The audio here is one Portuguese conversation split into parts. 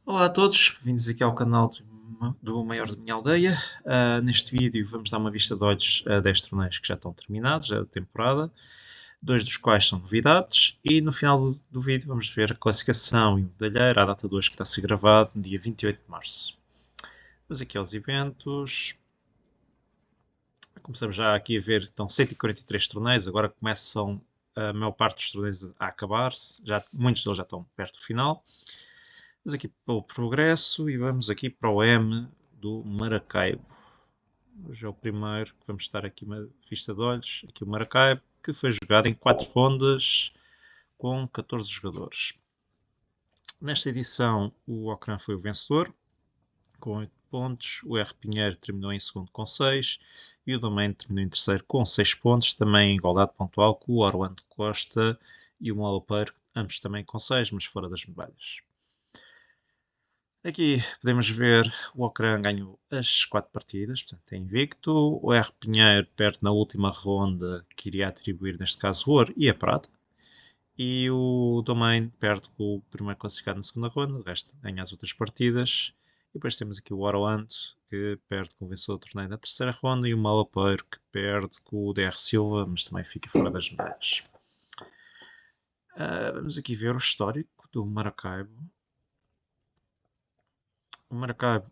Olá a todos, bem-vindos aqui ao canal do Maior da Minha Aldeia. Neste vídeo vamos dar uma vista de olhos a 10 torneios que já estão terminados, já da temporada, dois dos quais são novidades, e no final do vídeo vamos ver a classificação e o medalheiro, a data de hoje que está a ser gravado, no dia 28 de março. Vamos aqui aos eventos. Começamos já aqui a ver, estão 143 torneios, agora começam a maior parte dos torneios a acabar-se, muitos deles já estão perto do final. Vamos aqui para o progresso e vamos aqui para o M do Maracaibo. Hoje é o primeiro que vamos estar aqui uma vista de olhos. Aqui o Maracaibo, que foi jogado em 4 rondas com 14 jogadores. Nesta edição o Ocran foi o vencedor, com 8 pontos. O R Pinheiro terminou em segundo com 6 e o Domain terminou em terceiro com 6 pontos, também em igualdade pontual com o Orlando Costa e o Malopeiro, ambos também com 6, mas fora das medalhas. Aqui podemos ver o Ocran ganhou as 4 partidas, portanto é invicto. O R Pinheiro perde na última ronda, que iria atribuir neste caso o ouro e a prata. E o Domain perde com o primeiro classificado na segunda ronda, o resto ganha as outras partidas. E depois temos aqui o Orlando, que perde com o vencedor do torneio na terceira ronda, e o Malapeiro, que perde com o DR Silva, mas também fica fora das medalhas. Vamos aqui ver o histórico do Maracaibo. O Maracaibo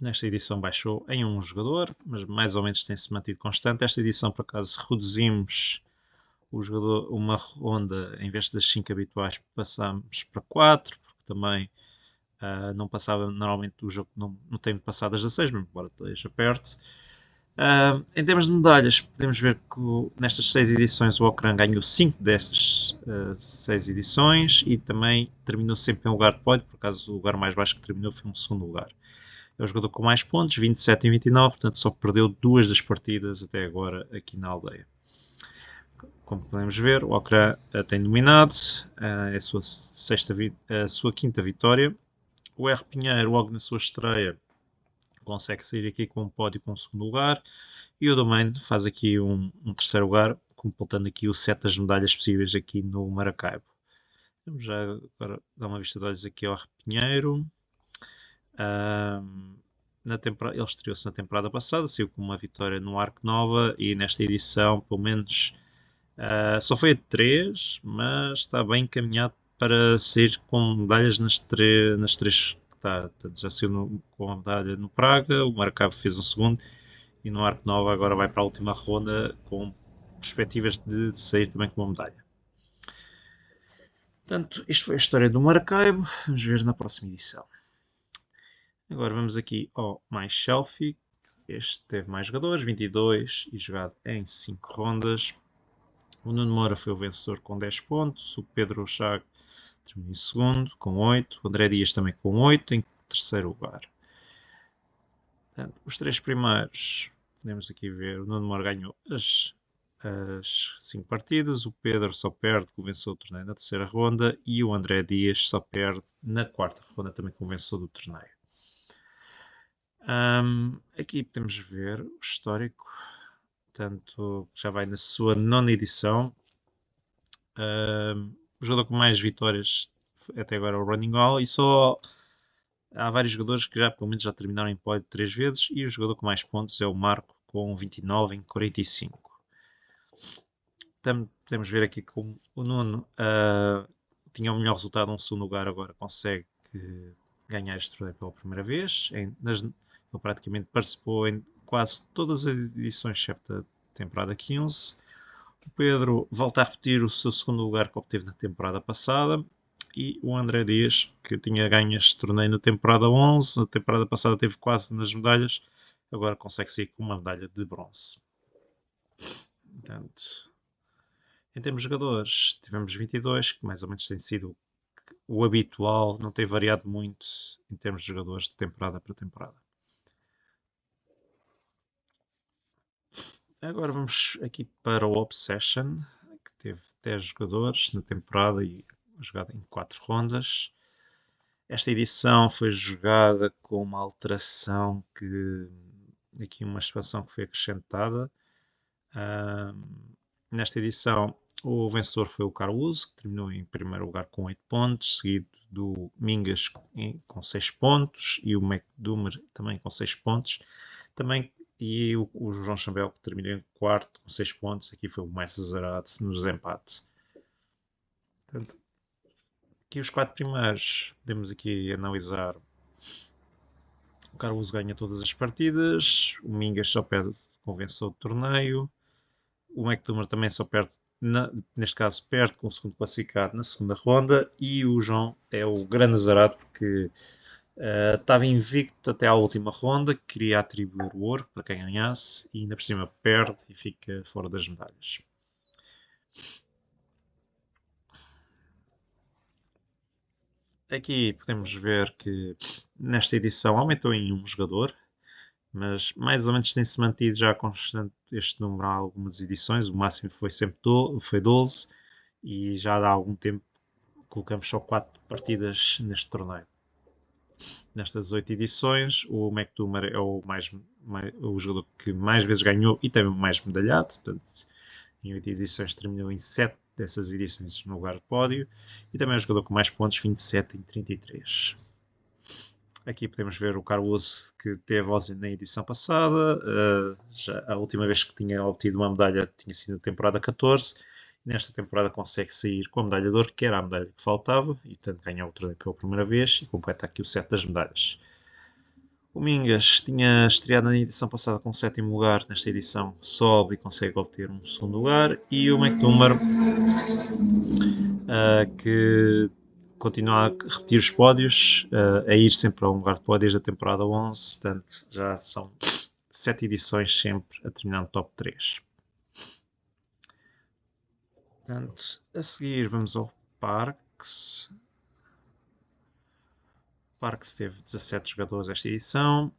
nesta edição baixou em um jogador, mas mais ou menos tem-se mantido constante. Esta edição, por acaso, reduzimos o jogador, uma ronda, em vez das 5 habituais, passámos para 4, porque também não passava, normalmente o jogo não tem passado das 16, embora esteja perto. Em termos de medalhas, podemos ver que nestas 6 edições o Ocran ganhou 5 destas 6 edições e também terminou sempre em lugar de pódio, por acaso o lugar mais baixo que terminou foi um segundo lugar. É o jogador com mais pontos, 27 em 29, portanto só perdeu 2 das partidas até agora aqui na aldeia. Como podemos ver, o Ocran tem dominado, é a sua quinta vitória. O R Pinheiro, logo na sua estreia, consegue sair aqui com um pódio com um segundo lugar. E o Domain faz aqui um terceiro lugar, completando aqui o set das medalhas possíveis aqui no Maracaibo. Vamos já agora dar uma vista de olhos aqui ao R Pinheiro. Ele estreou-se na temporada passada, saiu com uma vitória no Arco Nova e nesta edição, pelo menos, só foi a 3, mas está bem encaminhado para sair com medalhas nas três que está. Portanto, já saiu com a medalha no Praga, o Maracaibo fez um segundo e no Arco Nova agora vai para a última ronda com perspectivas de sair também com uma medalha. Portanto, isto foi a história do Maracaibo. Vamos ver na próxima edição. Agora vamos aqui ao mais selfie. Este teve mais jogadores, 22 e jogado em 5 rondas. O Nuno Moura foi o vencedor com 10 pontos. O Pedro Chago terminou em segundo com 8. O André Dias também com 8 em terceiro lugar. Portanto, os 3 primeiros, podemos aqui ver, o Nuno Moura ganhou as 5 partidas. O Pedro só perde com o vencedor do torneio na terceira ronda. E o André Dias só perde na quarta ronda também com o vencedor do torneio. Aqui podemos ver o histórico, portanto já vai na sua nona edição. O jogador com mais vitórias até agora é o Running All e só há vários jogadores que já pelo menos já terminaram em pódio 3 vezes e o jogador com mais pontos é o Marco com 29 em 45. Podemos ver aqui como o Nuno tinha o melhor resultado, um segundo lugar, agora consegue ganhar este torneio pela primeira vez. Ele praticamente participou em quase todas as edições, excepto a temporada 15. O Pedro volta a repetir o seu segundo lugar que obteve na temporada passada. E o André Dias, que tinha ganho este torneio na temporada 11, na temporada passada teve quase nas medalhas, agora consegue sair com uma medalha de bronze. Portanto, em termos de jogadores, tivemos 22, que mais ou menos tem sido o habitual, não tem variado muito em termos de jogadores de temporada para temporada. Agora vamos aqui para o Obsession, que teve 10 jogadores na temporada e jogada em 4 rondas. Esta edição foi jogada com uma alteração aqui uma expansão que foi acrescentada. Nesta edição O vencedor foi o Caruso, que terminou em primeiro lugar com 8 pontos, seguido do Mingas com 6 pontos e o McDumer também com 6 pontos. Também, e o João Chambel, que terminou em quarto com 6 pontos, aqui foi o mais azarado nos empates. Portanto, aqui os 4 primeiros, podemos aqui analisar. O Caruso ganha todas as partidas, o Mingas só perde com o vencedor do torneio, o McDumer também só perde, neste caso, perde com o segundo classificado na segunda ronda, e o João é o grande azarado porque estava invicto até à última ronda, queria atribuir o ouro para quem ganhasse e ainda por cima perde e fica fora das medalhas. Aqui podemos ver que nesta edição aumentou em um jogador, mas mais ou menos tem-se mantido já constante este número há algumas edições. O máximo foi sempre 12 e já há algum tempo colocamos só 4 partidas neste torneio. Nestas 8 edições, o McDumer é o jogador que mais vezes ganhou e também o mais medalhado. Portanto, em 8 edições terminou em 7 dessas edições no lugar de pódio. E também é o jogador com mais pontos, 27 em 33. Aqui podemos ver o Caruso, que teve ausente na edição passada. Já a última vez que tinha obtido uma medalha tinha sido na temporada 14. Nesta temporada consegue sair com a medalha de ouro, que era a medalha que faltava, e portanto ganha o torneio pela primeira vez e completa aqui o set das medalhas. O Mingas tinha estreado na edição passada com o 7º lugar, nesta edição sobe e consegue obter um segundo lugar. E o McDumer, que continua a repetir os pódios, a ir sempre a um lugar de pódio desde a temporada 11, portanto já são 7 edições sempre a terminar no top 3. Portanto, a seguir vamos ao Parques. O Parques teve 17 jogadores esta edição,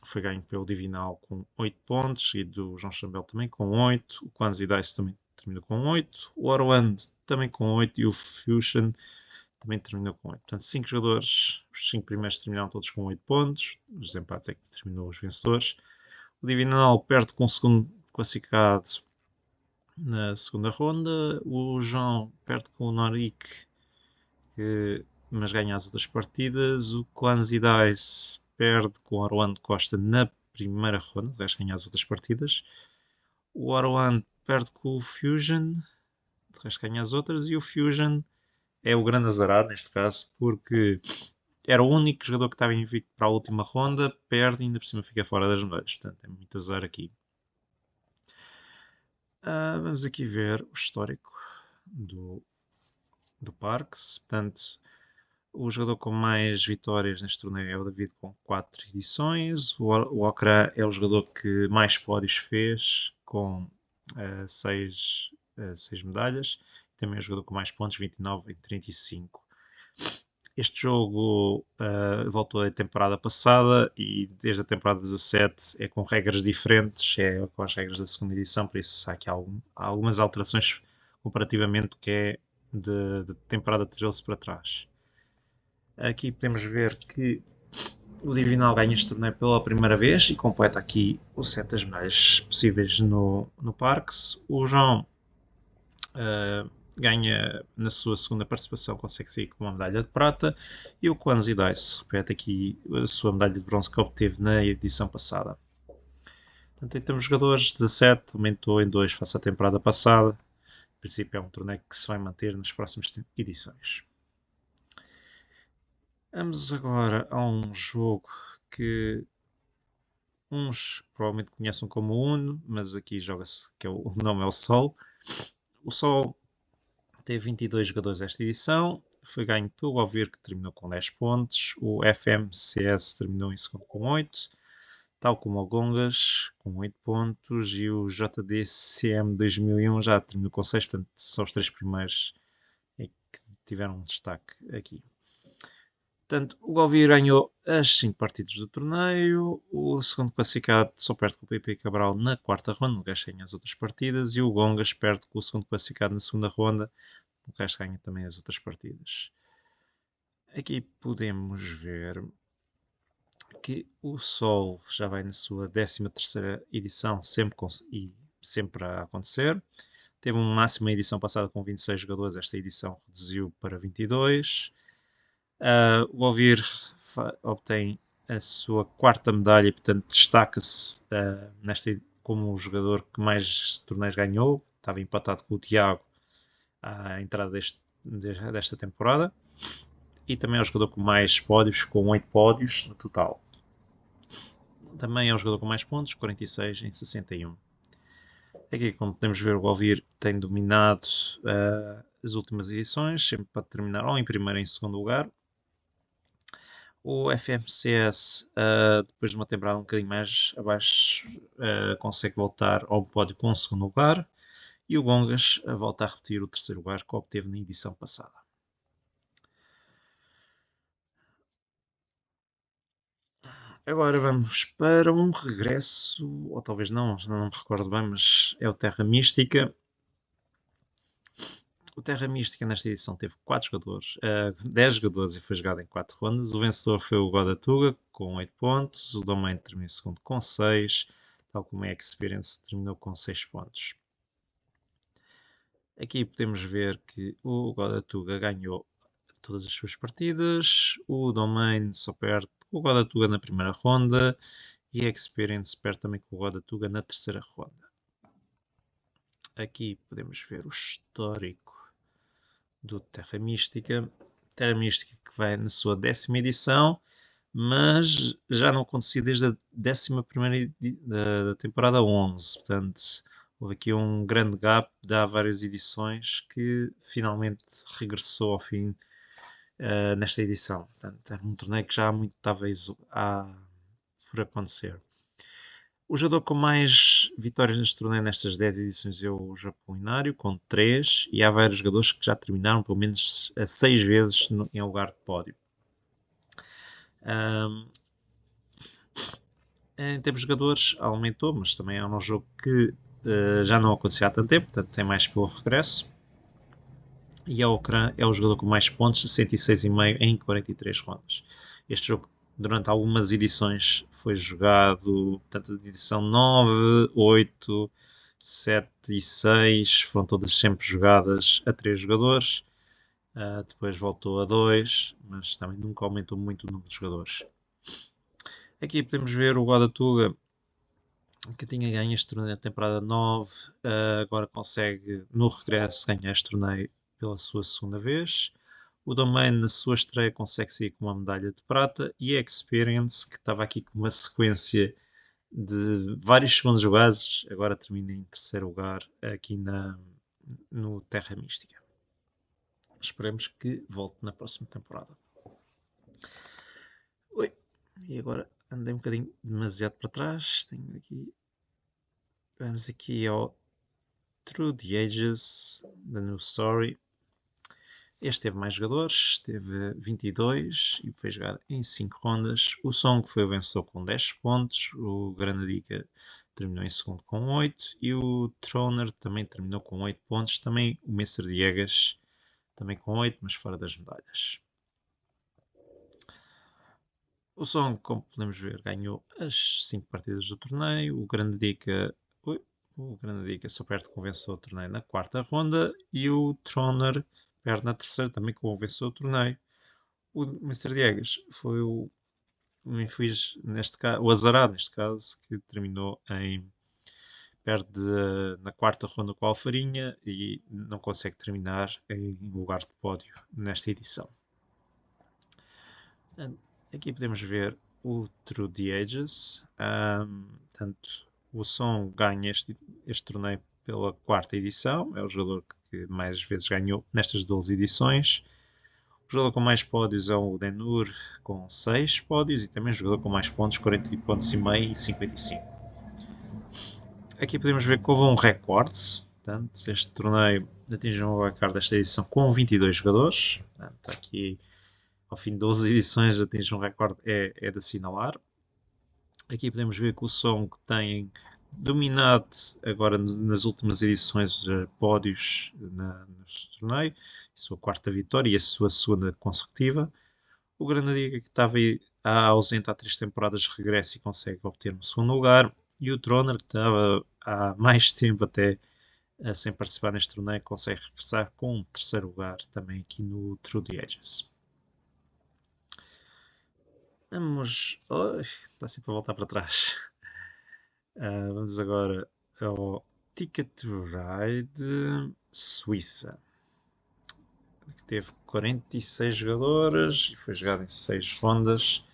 foi ganho pelo Divinal com 8 pontos e do João Chambel também com 8, o Quanzi Dice também terminou com 8, o Orwand também com 8 e o Fusion também terminou com 8. Portanto, 5 jogadores, os 5 primeiros terminaram todos com 8 pontos, os empates é que determinou os vencedores. O Divinal perde com o segundo classificado na segunda ronda, o João perde com o Norik, mas ganha as outras partidas. O Quanzi Dice perde com o Orlando Costa na primeira ronda, deixa ganhar as outras partidas. O Orlando perde com o Fusion, de resto ganha as outras, e o Fusion é o grande azarado neste caso, porque era o único jogador que estava invicto para a última ronda, perde e ainda por cima fica fora das medalhas. Portanto, é muito azar aqui. Vamos aqui ver o histórico do Parques. Portanto, o jogador com mais vitórias neste torneio é o David, com 4 edições. O Okra é o jogador que mais pódios fez, com 6 medalhas. Também é o jogador com mais pontos, 29 em 35. Este jogo voltou da temporada passada e desde a temporada 17 é com regras diferentes, é com as regras da segunda edição, por isso há aqui há algumas alterações comparativamente do que é de temporada 13 para trás. Aqui podemos ver que o Divinal ganha este torneio pela primeira vez e completa aqui o set das medalhas possíveis no Parques. O João ganha na sua segunda participação, consegue sair com uma medalha de prata, e o Quanzi Dice repete aqui a sua medalha de bronze que obteve na edição passada. Portanto, em termos de jogadores, 17 aumentou em 2 face à temporada passada. Em princípio é um torneio que se vai manter nas próximas edições. Vamos agora a um jogo que uns provavelmente conhecem como Uno, mas aqui joga-se que o nome é o Sol. O Sol teve 22 jogadores esta edição, foi ganho pelo Alvir, que terminou com 10 pontos, o FMCS terminou em segundo com 8, tal como o Gongas com 8 pontos, e o JDCM 2001 já terminou com 6, portanto são os 3 primeiros que tiveram um destaque aqui. Portanto, o Govir ganhou as 5 partidas do torneio, o segundo classificado só perde com o PP Cabral na quarta ronda, o resto ganha as outras partidas, e o Gongas perde com o segundo classificado na segunda ronda, o resto ganha também as outras partidas. Aqui podemos ver que o Sol já vai na sua 13ª edição, sempre a acontecer. Teve um máximo na edição passada com 26 jogadores, esta edição reduziu para 22. O Ovir obtém a sua quarta medalha e, portanto, destaca-se como o jogador que mais torneios ganhou. Estava empatado com o Tiago à entrada desta temporada. E também é o jogador com mais pódios, com 8 pódios no total. Também é o jogador com mais pontos, 46 em 61. Aqui, como podemos ver, o Ovir tem dominado as últimas edições, sempre para terminar ou em primeiro ou em segundo lugar. O FMCS, depois de uma temporada um bocadinho mais abaixo, consegue voltar ao pódio com o segundo lugar. E o Gongas volta a repetir o terceiro lugar que obteve na edição passada. Agora vamos para um regresso, ou talvez não me recordo bem, mas é o Terra Mística. O Terra Mística nesta edição teve 4 jogadores, 10 jogadores e foi jogado em 4 rondas. O vencedor foi o Godatuga com 8 pontos, o Domain terminou em segundo com 6, tal como a Experience terminou com 6 pontos. Aqui podemos ver que o Godatuga ganhou todas as suas partidas, o Domain só perde com o Godatuga na primeira ronda e a Experience perde também com o Godatuga na terceira ronda. Aqui podemos ver o histórico do Terra Mística. Terra Mística que vai na sua 10ª edição, mas já não acontecia desde a 11ª da temporada 11. Portanto, houve aqui um grande gap de há várias edições que finalmente regressou ao fim nesta edição. Portanto, era um torneio que já há muito estava por acontecer. O jogador com mais vitórias neste torneio nestas 10 edições é o Japolinário, com 3, e há vários jogadores que já terminaram pelo menos 6 vezes em lugar de pódio. Em termos de jogadores, aumentou, mas também é um jogo que já não acontecia há tanto tempo, portanto tem mais pelo regresso. E é o jogador com mais pontos, 66,5 em 43 rondas. Este jogo, durante algumas edições, foi jogado, portanto, de edição 9, 8, 7 e 6, foram todas sempre jogadas a 3 jogadores. Depois voltou a 2, mas também nunca aumentou muito o número de jogadores. Aqui podemos ver o Godatuga, que tinha ganho este torneio na temporada 9, agora consegue, no regresso, ganhar este torneio pela sua segunda vez. O Domain, na sua estreia, consegue sair com uma medalha de prata. E a Experience, que estava aqui com uma sequência de vários segundos jogados, agora termina em terceiro lugar aqui no Terra Mística. Esperemos que volte na próxima temporada. Oi, e agora andei um bocadinho demasiado para trás. Tenho aqui. Vamos aqui ao Through the Ages, da New Story. Este teve mais jogadores, teve 22 e foi jogado em 5 rondas. O Song foi o vencedor com 10 pontos, o Granadica terminou em segundo com 8 e o Troner também terminou com 8 pontos. Também o Mestre Diegas também com 8, mas fora das medalhas. O Song, como podemos ver, ganhou as 5 partidas do torneio. O Granadica só perde com o vencedor do torneio na 4ª ronda e o Troner perde na 3ª também com o vencedor do torneio. O Mr. Diegas foi o infeliz, neste caso, o azarado neste caso, que terminou perde na 4ª ronda com a Alfarinha e não consegue terminar em lugar de pódio nesta edição. Aqui podemos ver o Through the Ages. Portanto, o Som ganha este torneio pela 4ª edição. É o jogador que mais vezes ganhou nestas 12 edições. O jogador com mais pódios é o Denur, com 6 pódios. E também o jogador com mais pontos, 40 pontos e meio e 55. Aqui podemos ver que houve um recorde. Portanto, este torneio atingiu um recorde desta edição com 22 jogadores. Portanto, aqui, ao fim de 12 edições, atinge um recorde, é de assinalar. Aqui podemos ver que o Song tem dominado agora nas últimas edições de pódios neste torneio, sua 4ª vitória e a sua 2ª consecutiva. O Granadica, que estava ausente há 3 temporadas, regressa e consegue obter um 2º lugar. E o Troner, que estava há mais tempo até sem participar neste torneio, consegue regressar com um terceiro lugar também aqui no Through the Ages. Vamos. Oh, está sempre a voltar para trás. Vamos agora ao Ticket to Ride Suíça, que teve 46 jogadores e foi jogado em 6 rondas.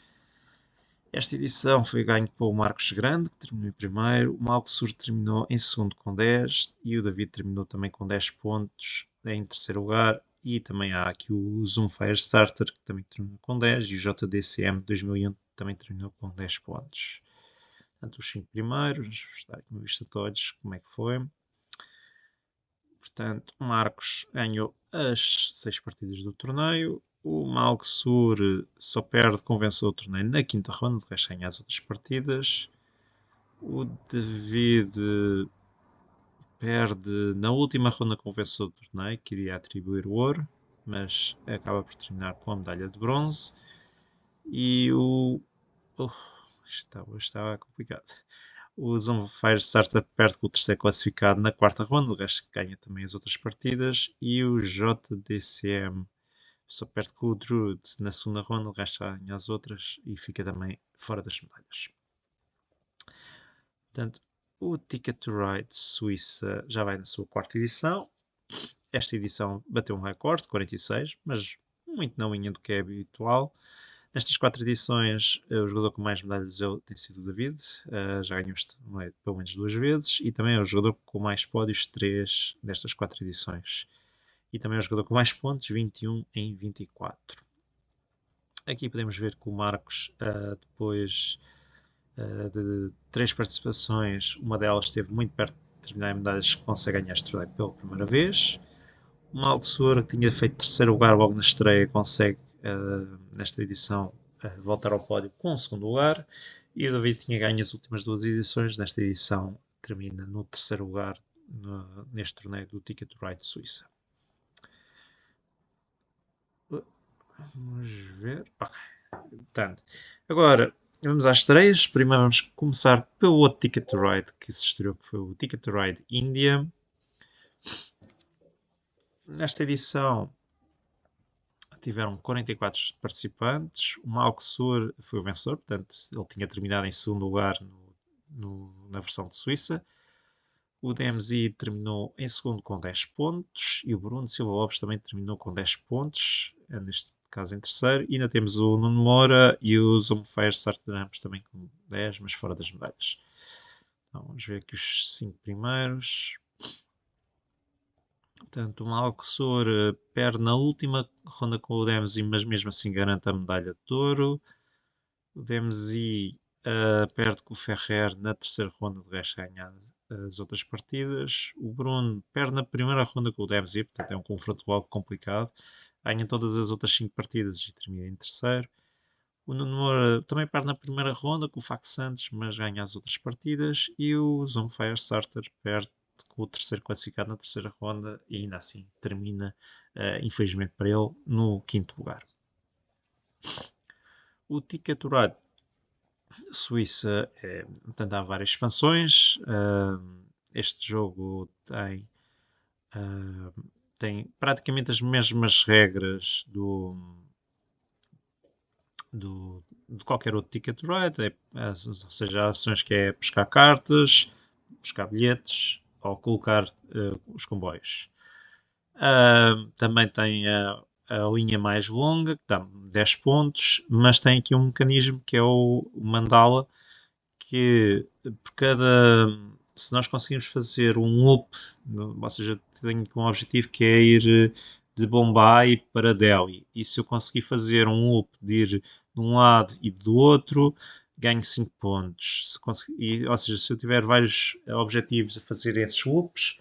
Esta edição foi ganho pelo Marcos Grande, que terminou em primeiro, o Malcosur terminou em segundo com 10 e o David terminou também com 10 pontos em terceiro lugar. E também há aqui o Zoom Firestarter, que também terminou com 10, e o JDCM 2001 também terminou com 10 pontos. Portanto, os 5 primeiros, vamos dar aqui uma vista a todos como é que foi. Portanto, o Marcos ganhou as 6 partidas do torneio. O Malcosur só perde com vencedor do torneio na quinta ronda, de resto ganha as outras partidas. O David perde na última ronda com o vencedor do torneio, que iria atribuir o ouro, mas acaba por terminar com a medalha de bronze. E o. Hoje estava complicado. O Zoom Firestarter perde com o terceiro classificado na quarta ronda, o resto ganha também as outras partidas. E o JDCM só perde com o Druid na segunda ronda, o resto já ganha as outras e fica também fora das medalhas. Portanto, o Ticket to Ride Suíça já vai na sua quarta edição. Esta edição bateu um recorde, 46, mas muito na linha do que é habitual. Nestas 4 edições, o jogador com mais medalhas tem sido o David, já ganhou pelo menos 2 vezes, e também é o jogador com mais pódios, 3 destas 4 edições. E também é o jogador com mais pontos, 21 em 24. Aqui podemos ver que o Marcos, depois de 3 participações, uma delas esteve muito perto de terminar em medalhas, consegue ganhar este torneio pela primeira vez. O Malcosur, que tinha feito terceiro lugar logo na estreia, consegue nesta edição voltar ao pódio com o segundo lugar. E o David tinha ganho as últimas 2 edições. Nesta edição termina no terceiro lugar neste torneio do Ticket to Ride Suíça. Vamos ver. Ok. Portanto, agora vamos às estreias. Primeiro vamos começar pelo outro Ticket to Ride que se estreou, que foi o Ticket to Ride Índia. Nesta edição tiveram 44 participantes. O Malcosur foi o vencedor, portanto, ele tinha terminado em segundo lugar na versão de Suíça. O DMZ terminou em segundo com 10 pontos e o Bruno Silva Lopes também terminou com 10 pontos, neste caso em terceiro. E ainda temos o Nuno Moura e o Zoom Firestarter ambos também com 10, mas fora das medalhas. Então, vamos ver aqui os 5 primeiros. Portanto, o Malcosur perde na última ronda com o DMZ, mas mesmo assim garante a medalha de ouro. O DMZ perde com o Ferrer na terceira ronda, de resto ganhar as outras partidas. O Bruno perde na primeira ronda com o DMZ, portanto é um confronto logo complicado. Ganha todas as outras 5 partidas e termina em terceiro. O Nuno Moura também perde na primeira ronda com o Fac Santos, mas ganha as outras partidas. E o Zoom Firestarter perde com o terceiro classificado na terceira ronda e ainda assim termina, infelizmente para ele, no quinto lugar. O Ticket to Ride Suíça, portanto, há várias expansões. Este jogo tem praticamente as mesmas regras de qualquer outro Ticket to Ride, ou seja, há ações que é pescar cartas, buscar bilhetes ou colocar os comboios. Também tem a linha mais longa, que dá 10 pontos, mas tem aqui um mecanismo que é o mandala, que por cada. Se nós conseguimos fazer um loop, ou seja, tenho um objetivo que é ir de Bombay para Delhi, e se eu conseguir fazer um loop de ir de um lado e do outro, ganho 5 pontos. Ou seja, se eu tiver vários objetivos a fazer esses loops,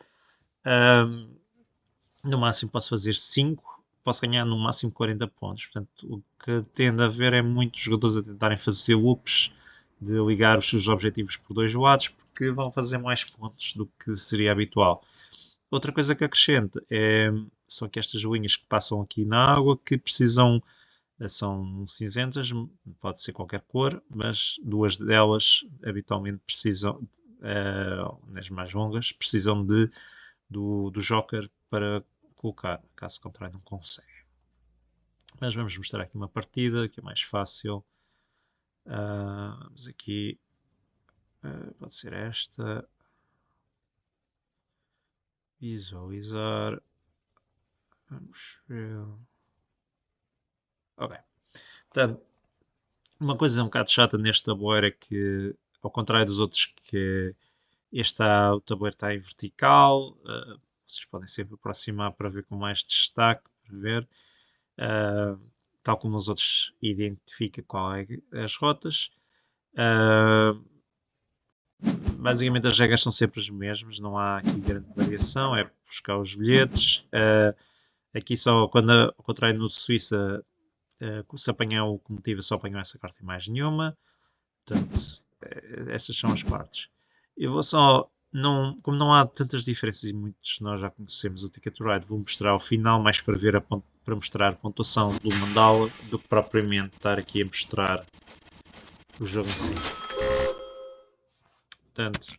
no máximo posso fazer 5, posso ganhar no máximo 40 pontos. Portanto, o que tende a haver é muitos jogadores a tentarem fazer loops de ligar os seus objetivos por dois lados, porque vão fazer mais pontos do que seria habitual. Outra coisa que acrescento são que estas linhas que passam aqui na água, que precisam, são cinzentas, pode ser qualquer cor, mas 2 delas habitualmente precisam, nas mais longas, precisam de do Joker para colocar, caso contrário não consegue. Mas vamos mostrar aqui uma partida que é mais fácil. Vamos aqui, pode ser esta, visualizar, vamos ver, ok. Portanto, uma coisa um bocado chata neste tabuleiro é que, ao contrário dos outros, que o tabuleiro está em vertical, vocês podem sempre aproximar para ver com mais destaque, para ver, tal como os outros identifica qual é as rotas. Basicamente as regras são sempre as mesmas, não há aqui grande variação, é buscar os bilhetes. Aqui só, quando ao contrário no Suíça, se apanhar o comotivo, só apanham essa carta e mais nenhuma. Portanto, essas são as partes. Eu vou só, como não há tantas diferenças e muitos nós já conhecemos o Ticket to Ride, vou mostrar ao final, mais para ver para mostrar a pontuação do mandala do que propriamente estar aqui a mostrar o jogo em si. Portanto,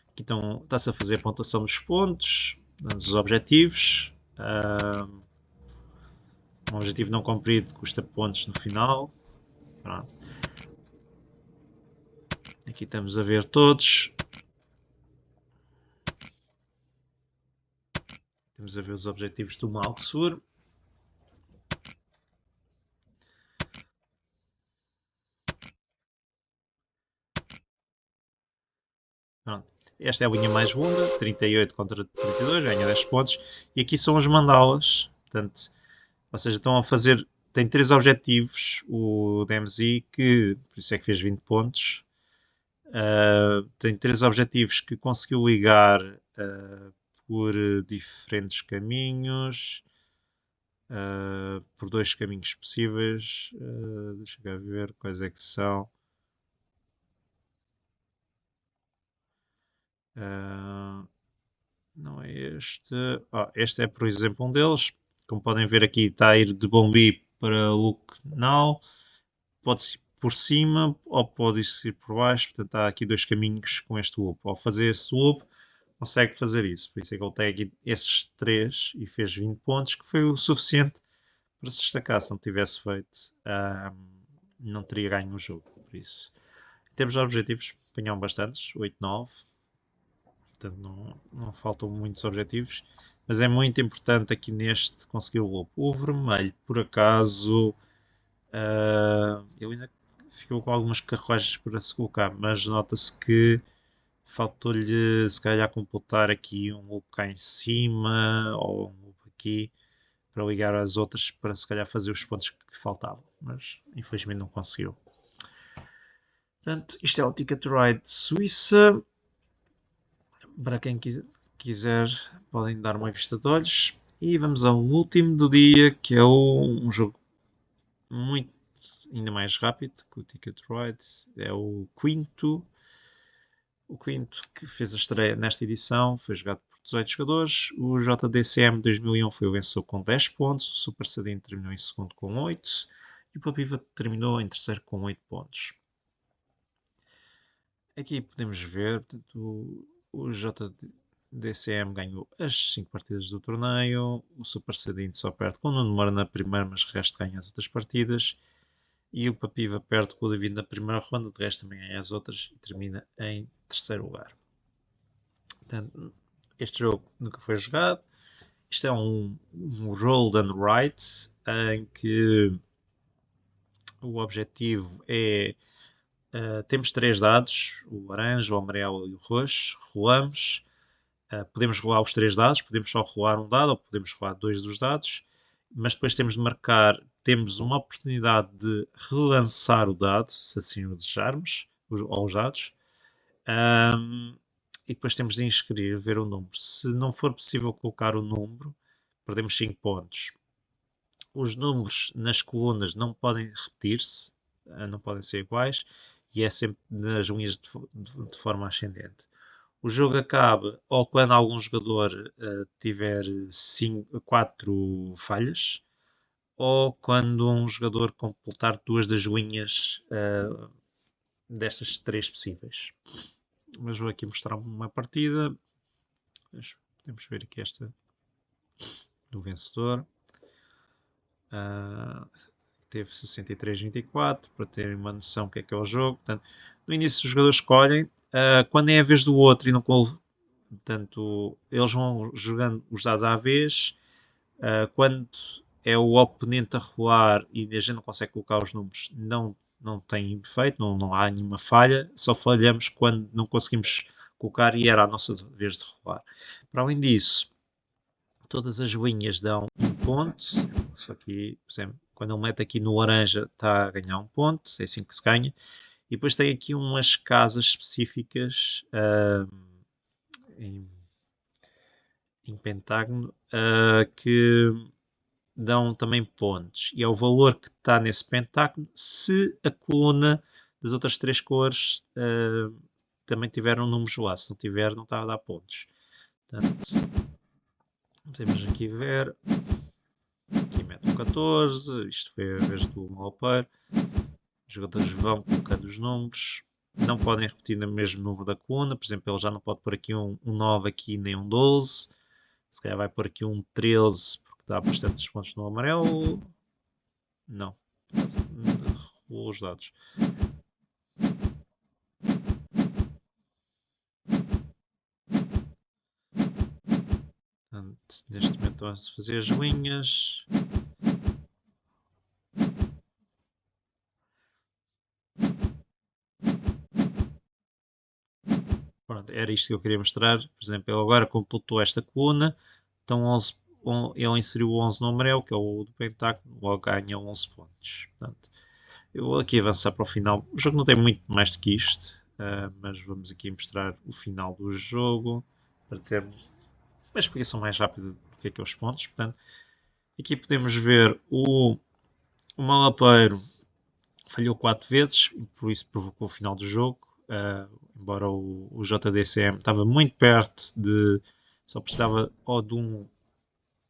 aqui está-se a fazer a pontuação dos pontos, dos objetivos. Um objetivo não cumprido custa pontos no final. Pronto. Aqui estamos a ver todos. Estamos a ver os objetivos do Malksur. Pronto. Esta é a linha mais longa, 38 contra 32, ganha 10 pontos. E aqui são os mandalas. Portanto, ou seja, estão a fazer. Tem 3 objetivos, o DMZ, que por isso é que fez 20 pontos. Tem 3 objetivos que conseguiu ligar por diferentes caminhos. Por 2 caminhos possíveis. Deixa eu ver quais é que são. Não é este. Este é, por exemplo, um deles. Como podem ver aqui, está a ir de Bombi para Lucknow. Pode-se ir por cima ou pode-se ir por baixo. Portanto, há aqui 2 caminhos com este loop. Ao fazer esse loop, consegue fazer isso. Por isso é que ele tem aqui esses 3 e fez 20 pontos, que foi o suficiente para se destacar. Se não tivesse feito, não teria ganho o jogo. Por isso, em termos de objetivos, apanham bastantes, 8, 9. Portanto, não faltam muitos objetivos, mas é muito importante aqui neste conseguir o lobo. O vermelho, por acaso, ele ainda ficou com algumas carruagens para se colocar, mas nota-se que faltou-lhe se calhar completar aqui um lobo cá em cima ou um lobo aqui para ligar às outras para se calhar fazer os pontos que faltavam, mas infelizmente não conseguiu. Portanto, isto é o Ticket to Ride Suíça. Para quem quiser, podem dar uma vista de olhos. E vamos ao último do dia, que é um jogo muito ainda mais rápido que o Ticket Ride. É o quinto. O quinto que fez a estreia nesta edição foi jogado por 18 jogadores. O JDCM 2001 foi o vencedor com 10 pontos. O Super Sadin terminou em segundo com 8. E o Papiva terminou em terceiro com 8 pontos. Aqui podemos ver, portanto, o JDCM ganhou as 5 partidas do torneio, o Super Sadinho só perde com o Nuno Moura na primeira, mas o resto ganha as outras partidas, e o Papiva perde com o David na primeira ronda, de resto também ganha as outras e termina em terceiro lugar. Portanto, este jogo nunca foi jogado. Isto é um roll and write, em que o objetivo é temos 3 dados, o laranja, o amarelo e o roxo. Rolamos. Podemos rolar os 3 dados, podemos só rolar um dado ou podemos rolar 2 dos dados. Mas depois temos de marcar, temos uma oportunidade de relançar o dado, se assim o desejarmos, ou os dados. E depois temos de inscrever o número. Se não for possível colocar o número, perdemos 5 pontos. Os números nas colunas não podem repetir-se, não podem ser iguais, e é sempre nas linhas de forma ascendente. O jogo acaba ou quando algum jogador tiver 4 falhas, ou quando um jogador completar 2 das linhas destas 3 possíveis. Mas vou aqui mostrar uma partida. Podemos Podemos ver aqui esta do vencedor. Teve 63-24, para terem uma noção do que é o jogo. Portanto, no início os jogadores escolhem, quando é a vez do outro e não, portanto, eles vão jogando os dados à vez, quando é o oponente a rolar e a gente não consegue colocar os números, não tem efeito, não há nenhuma falha, só falhamos quando não conseguimos colocar e era a nossa vez de rolar. Para além disso, todas as linhas dão um ponto, só que, por exemplo, quando ele mete aqui no laranja está a ganhar um ponto, é assim que se ganha. E depois tem aqui umas casas específicas em pentágono que dão também pontos. E é o valor que está nesse pentágono se a coluna das outras três cores também tiver um número lá. Se não tiver, não está a dar pontos. Portanto, podemos aqui ver. Aqui mete um 14. Isto foi a vez do Malpair. Os jogadores vão colocando os números. Não podem repetir no mesmo número da coluna. Por exemplo, ele já não pode pôr aqui um 9 aqui, nem um 12. Se calhar vai pôr aqui um 13, porque dá bastantes pontos no amarelo. Não. Rolou os dados. Portanto, neste momento estão-se a fazer as linhas. Pronto, era isto que eu queria mostrar. Por exemplo, ele agora completou esta coluna. Então ele inseriu o 11 no amarelo, que é o do pentágono, logo ganha 11 pontos. Portanto, eu vou aqui avançar para o final. O jogo não tem muito mais do que isto, mas vamos aqui mostrar o final do jogo para termos uma explicação mais rápida do que é os pontos. Portanto, aqui podemos ver o Malapeiro falhou 4 vezes, por isso provocou o final do jogo. Embora o JDCM estava muito perto de... Só precisava ou de um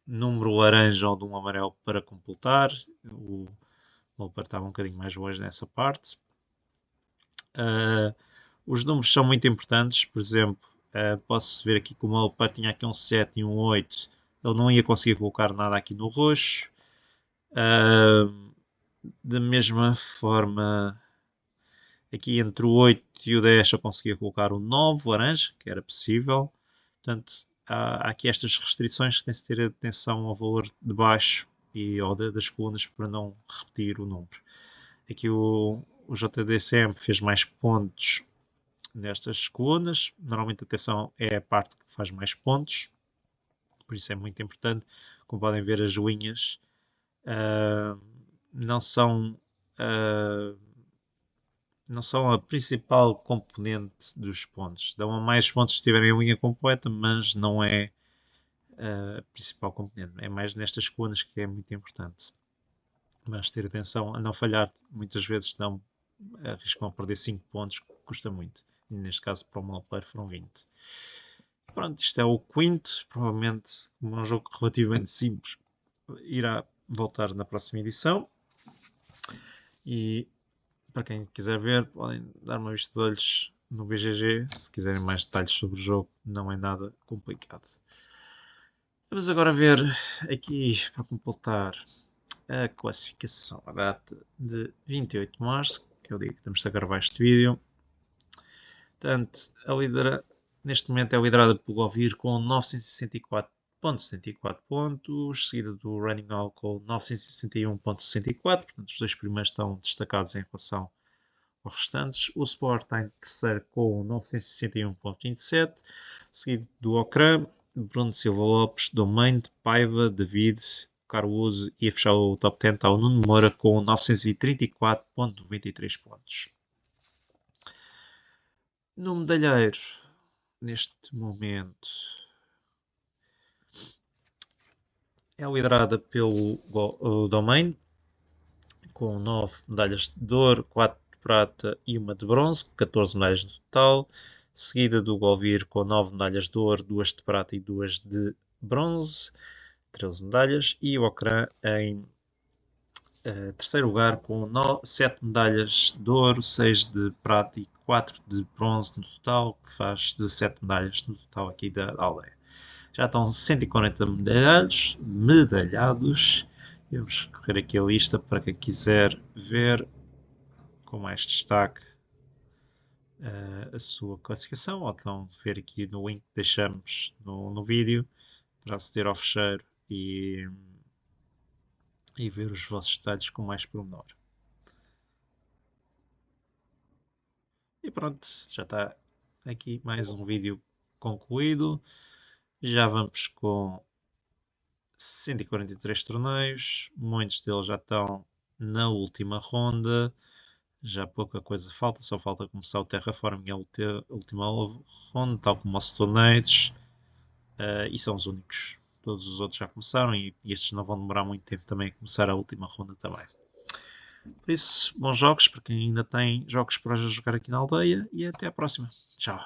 número laranja ou de um amarelo para completar. O Malapeiro estava um bocadinho mais longe nessa parte. Os números são muito importantes. Por exemplo, posso ver aqui que o Malapeiro tinha aqui um 7 e um 8. Ele não ia conseguir colocar nada aqui no roxo. Da mesma forma, aqui entre o 8 e o 10 eu conseguia colocar o 9 laranja, que era possível. Portanto, há aqui estas restrições que tem-se de ter atenção ao valor de baixo ou das colunas para não repetir o número. Aqui o JDCM fez mais pontos nestas colunas. Normalmente a atenção é a parte que faz mais pontos, por isso é muito importante. Como podem ver, as linhas não são a principal componente dos pontos. Dão a mais pontos se tiverem a linha completa, mas não é a principal componente. É mais nestas colunas que é muito importante. Mas ter atenção a não falhar. Muitas vezes arriscam a perder 5 pontos, que custa muito. E neste caso, para o Malapeiro foram 20. Pronto, isto é o quinto. Provavelmente, como é um jogo relativamente simples, irá voltar na próxima edição. E para quem quiser ver, podem dar uma vista de olhos no BGG. Se quiserem mais detalhes sobre o jogo, não é nada complicado. Vamos agora ver aqui, para completar, a classificação. A data de 28 de março, que é o dia que estamos a gravar este vídeo. Portanto, neste momento é liderada pelo Govir com 964,74 pontos, seguida do Running All com 961,64. Portanto, os dois primeiros estão destacados em relação aos restantes. O Sport está em terceiro com 961,27, seguido do Ocran, Bruno Silva Lopes, Domain, Paiva, David, Caruso, e a fechar o top 10 está o Nuno Moura com 934,93 pontos. No medalheiro, neste momento, é liderada pelo Domain, com 9 medalhas de ouro, 4 de prata e 1 de bronze, 14 medalhas no total, seguida do Govir com 9 medalhas de ouro, 2 de prata e 2 de bronze, 13 medalhas, e o Ocran em terceiro lugar com 7 medalhas de ouro, 6 de prata e 4 de bronze no total, que faz 17 medalhas no total aqui da aldeia. Já estão 140 medalhados. Vamos correr aqui a lista para quem quiser ver com mais destaque a sua classificação, ou então ver aqui no link que deixamos no vídeo para aceder ao fecheiro e ver os vossos detalhes com mais pormenor. E pronto, já está aqui mais um vídeo concluído. Já vamos com 143 torneios, muitos deles já estão na última ronda, já pouca coisa falta, só falta começar o Terraforming a última ronda, tal como os torneios, e são os únicos. Todos os outros já começaram e estes não vão demorar muito tempo também a começar a última ronda também. Por isso, bons jogos para quem ainda tem jogos para jogar aqui na aldeia e até à próxima. Tchau.